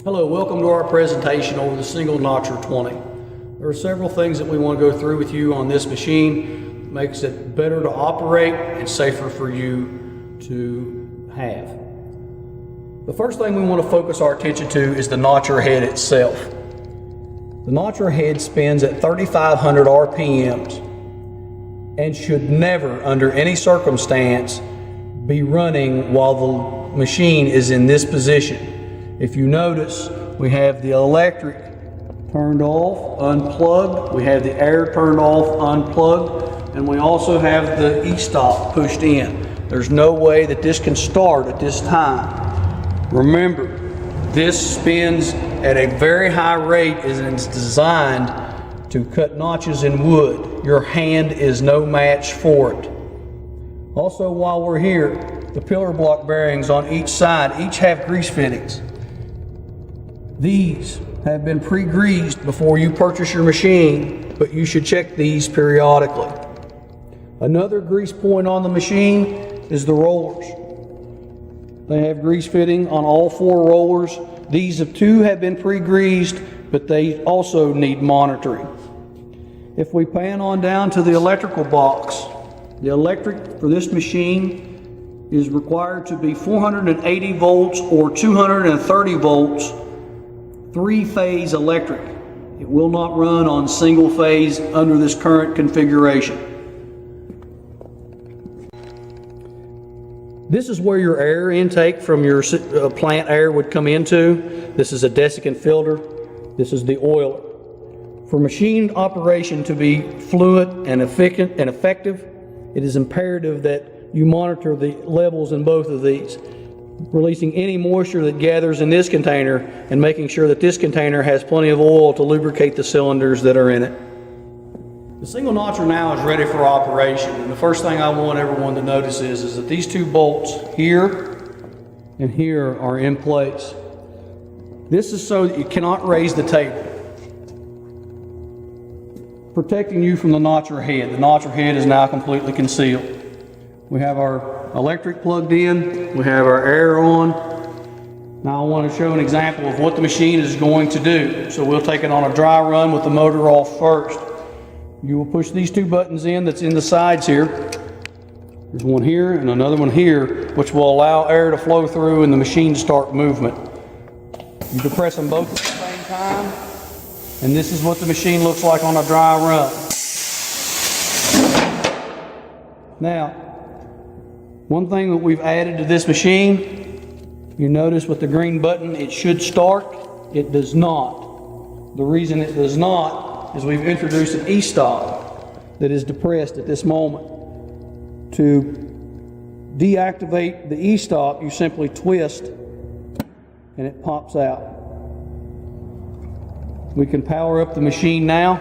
Hello, welcome to our presentation over the single notcher 20. There are several things that we want to go through with you on this machine. It makes it better to operate and safer for you to have. The first thing we want to focus our attention to is the notcher head itself. The notcher head spins at 3,500 RPMs and should never, under any circumstance, be running while the machine is in this position. If you notice, we have the electric turned off, unplugged, we have the air turned off, unplugged, and we also have the e-stop pushed in. There's no way that this can start at this time. Remember, this spins at a very high rate and it's designed to cut notches in wood. Your hand is no match for it. Also, while we're here, the pillar block bearings on each side each have grease fittings. These have been pre-greased before you purchase your machine, but you should check these periodically. Another grease point on the machine is the rollers. They have grease fitting on all 4 rollers. These two have been pre-greased, but they also need monitoring. If we pan on down to the electrical box, the electric for this machine is required to be 480 volts or 230 volts, 3-phase electric. It will not run on single phase under this current configuration. This is where your air intake from your plant air would come into. This is a desiccant filter. This is the oiler. For machine operation to be fluent and effective, it is imperative that you monitor the levels in both of these, releasing any moisture that gathers in this container and making sure that this container has plenty of oil to lubricate the cylinders that are in it. The single notcher now is ready for operation, and the first thing I want everyone to notice is that these 2 bolts here and here are in place. This is so that you cannot raise the table, protecting you from the notcher head. The notcher head is now completely concealed. We have our electric plugged in, we have our air on. Now I want to show an example of what the machine is going to do. So we'll take it on a dry run with the motor off first. You will push these 2 buttons in that's in the sides here. There's one here and another one here, which will allow air to flow through and the machine to start movement. You can press them both at the same time, and this is what the machine looks like on a dry run. Now, one thing that we've added to this machine, you notice with the green button, it should start. It does not. The reason it does not is we've introduced an e-stop that is depressed at this moment. To deactivate the e-stop, you simply twist and it pops out. We can power up the machine now.